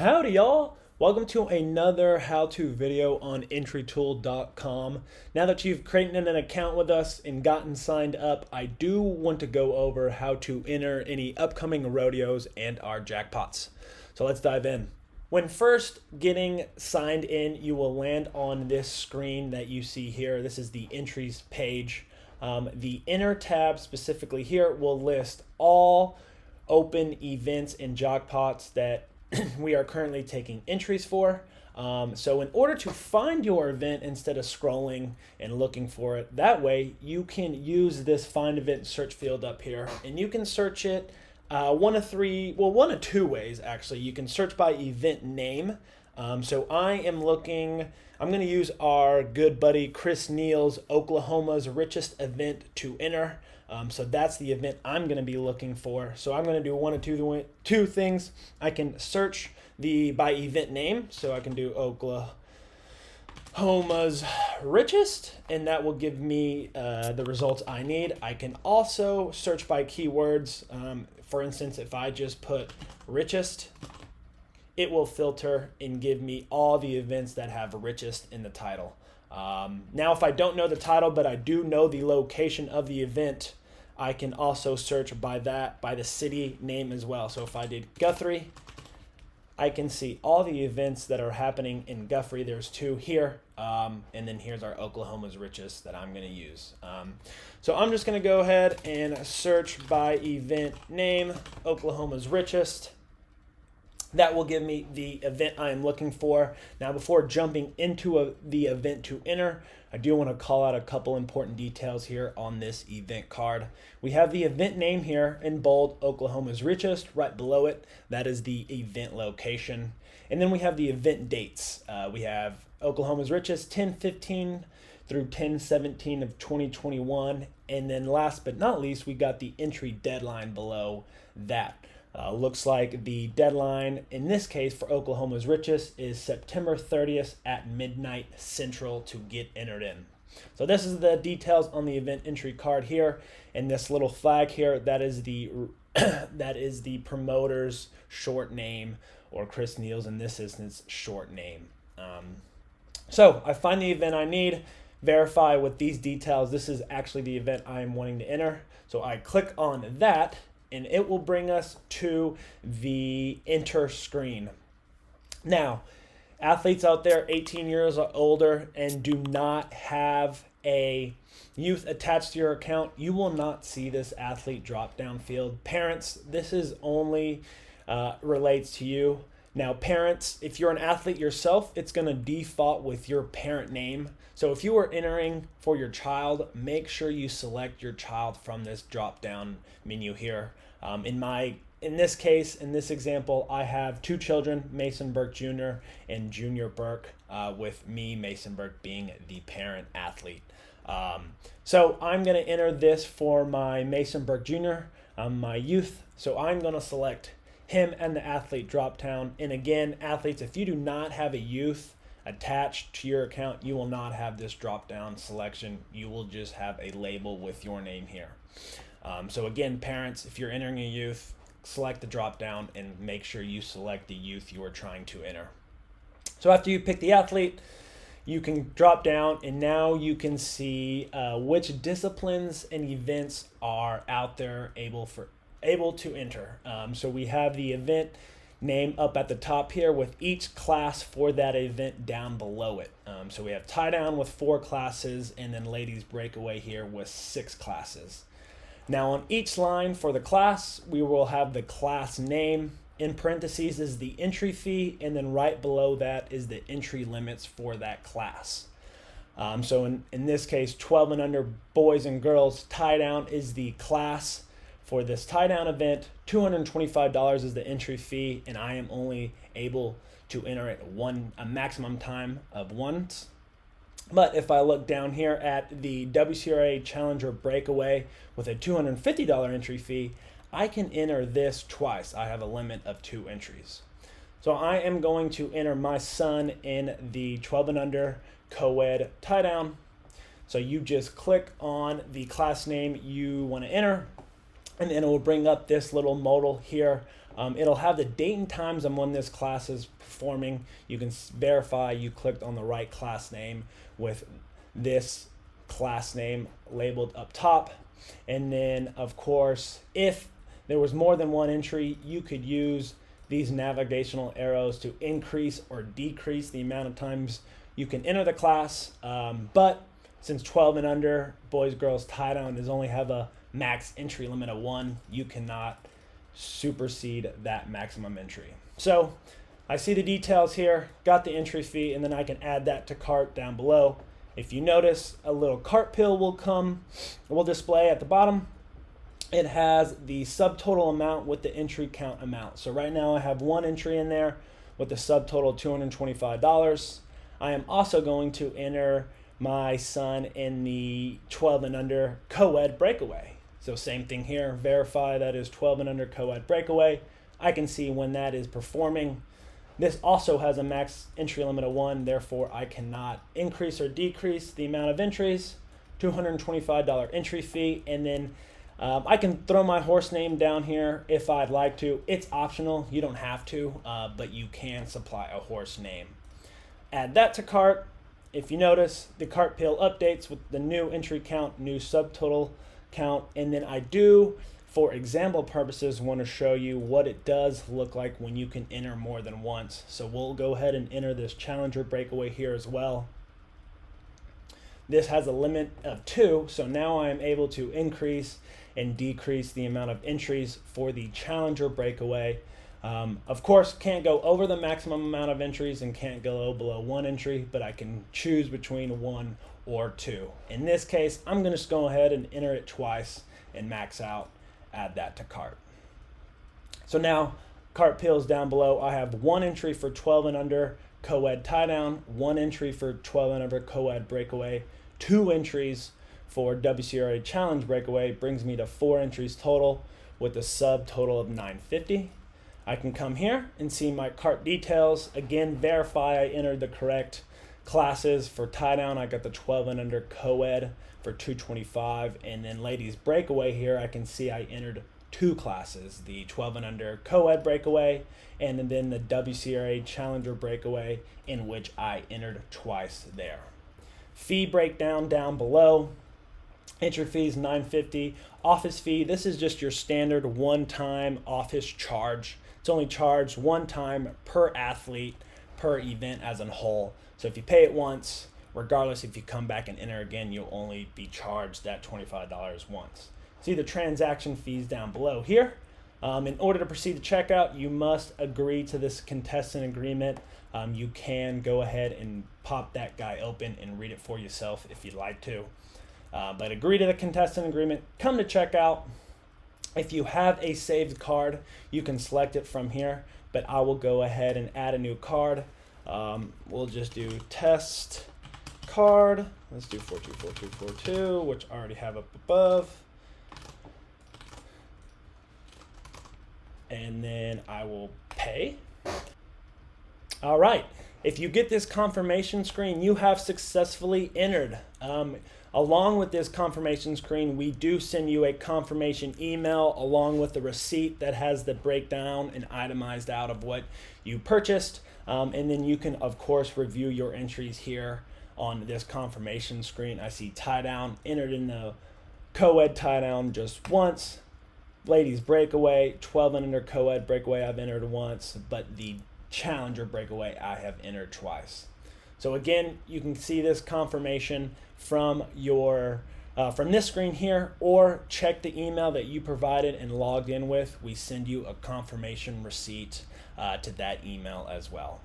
Howdy y'all! Welcome to another how-to video on entrytool.com. Now that you've created an account with us and gotten signed up, I do want to go over how to enter any upcoming rodeos and our jackpots. So let's dive in. When first getting signed in, you will land on this screen that you see here. This is the entries page. The enter tab specifically here will list all open events and jackpots that we are currently taking entries for. So in order to find your event instead of scrolling and looking for it, that way you can use this find event search field up here, and you can search it one of two ways actually. You can search by event name. So I'm going to use our good buddy Chris Neal's Oklahoma's Richest Event to enter. So that's the event I'm going to be looking for. So I'm going to do one of two things. I can search by event name. So I can do Oklahoma's Richest, and that will give me the results I need. I can also search by keywords. For instance, if I just put richest, it will filter and give me all the events that have richest in the title. Now, if I don't know the title, but I do know the location of the event, I can also search by the city name as well. So if I did Guthrie, I can see all the events that are happening in Guthrie. There's two here, and then here's our Oklahoma's Richest that I'm going to use. So I'm just going to go ahead and search by event name, Oklahoma's Richest. That will give me the event I am looking for. Now, before jumping into the event to enter, I do want to call out a couple important details here on this event card. We have the event name here in bold, Oklahoma's Richest. Right below it, that is the event location. And then we have the event dates. We have Oklahoma's Richest 10/15 through 10/17 of 2021. And then last but not least, we got the entry deadline below that. Looks like the deadline in this case for Oklahoma's Richest is September 30th at midnight Central to get entered in. So this is the details on the event entry card here, and this little flag here, that is the promoter's short name, or Chris Neal's in this instance short name. So I find the event I need, verify with these details. This is actually the event I am wanting to enter. So I click on that, and it will bring us to the enter screen. Now, athletes out there 18 years or older and do not have a youth attached to your account, you will not see this athlete drop down field. Parents, this is only relates to you. Now, parents, if you're an athlete yourself, it's going to default with your parent name. So if you are entering for your child, make sure you select your child from this drop-down menu here. In this case, in this example, I have two children, Mason Burke Jr. and Junior Burke, with me, Mason Burke, being the parent athlete. So I'm going to enter this for my Mason Burke Jr., my youth. So I'm going to select him and the athlete drop down. And again, athletes, if you do not have a youth attached to your account, you will not have this drop down selection. You will just have a label with your name here. So again, parents, if you're entering a youth, select the drop down and make sure you select the youth you are trying to enter. So after you pick the athlete, you can drop down, and now you can see which disciplines and events are out there able to enter. So we have the event name up at the top here with each class for that event down below it. So we have tie down with 4 classes, and then ladies breakaway here with 6 classes. Now on each line for the class, we will have the class name. In parentheses is the entry fee, and then right below that is the entry limits for that class. So in this case, 12 and under boys and girls tie down is the class for this tie down event. $225 is the entry fee, and I am only able to enter at a maximum time of once. But if I look down here at the WCRA Challenger Breakaway with a $250 entry fee, I can enter this twice. I have a limit of 2 entries. So I am going to enter my son in the 12 and under co-ed tie down. So you just click on the class name you want to enter. and then it will bring up this little modal here. It'll have the date and times on when this class is performing. You can verify you clicked on the right class name with this class name labeled up top. And then, of course, if there was more than one entry, you could use these navigational arrows to increase or decrease the amount of times you can enter the class. But since 12 and under, boys, girls, tie down does only have a max entry limit of 1, you cannot supersede that maximum entry. So I see the details here, got the entry fee, and then I can add that to cart down below. If you notice, a little cart pill will display at the bottom. It has the subtotal amount with the entry count amount. So right now I have one entry in there with the subtotal $225. I am also going to enter my son in the 12 and under co-ed breakaway. So same thing here, verify that is 12 and under co-ed breakaway. I can see when that is performing. This also has a max entry limit of 1, therefore I cannot increase or decrease the amount of entries. $225 entry fee, and then I can throw my horse name down here if I'd like to. It's optional, you don't have to, but you can supply a horse name. Add that to cart. If you notice, the cart pill updates with the new entry count, new subtotal count, and then I do, for example purposes, want to show you what it does look like when you can enter more than once. So we'll go ahead and enter this challenger breakaway here as well. This has a limit of 2, so now I am able to increase and decrease the amount of entries for the challenger breakaway. Of course, can't go over the maximum amount of entries and can't go below 1 entry, but I can choose between 1 or 2. In this case, I'm going to just go ahead and enter it twice and max out, add that to cart. So now, cart pills down below, I have 1 entry for 12 and under co-ed tie down, 1 entry for 12 and under co-ed breakaway, 2 entries for WCRA challenge breakaway, brings me to 4 entries total with a subtotal of $950. I can come here and see my cart details. Again, verify I entered the correct classes. For tie down, I got the 12 and under co-ed for $225, and then ladies breakaway here, I can see I entered 2 classes, the 12 and under co-ed breakaway, and then the WCRA challenger breakaway, in which I entered twice there. Fee breakdown down below. Entry fee is $950. Office fee, this is just your standard one-time office charge. It's only charged 1 time per athlete, per event as a whole. So if you pay it once, regardless if you come back and enter again, you'll only be charged that $25 once. See the transaction fees down below here. In order to proceed to checkout, you must agree to this contestant agreement. You can go ahead and pop that guy open and read it for yourself if you'd like to. But agree to the contestant agreement, come to checkout. If you have a saved card, you can select it from here, but I will go ahead and add a new card. We'll just do test card. Let's do 424242, which I already have up above. And then I will pay. All right. If you get this confirmation screen, you have successfully entered. Along with this confirmation screen, we do send you a confirmation email along with the receipt that has the breakdown and itemized out of what you purchased. And then you can, of course, review your entries here on this confirmation screen. I see tie down, entered in the co-ed tie down just once. Ladies breakaway, 12 and under co-ed breakaway I've entered once, but the challenger breakaway I have entered twice. So again, you can see this confirmation from your from this screen here, or check the email that you provided and logged in with. We send you a confirmation receipt to that email as well.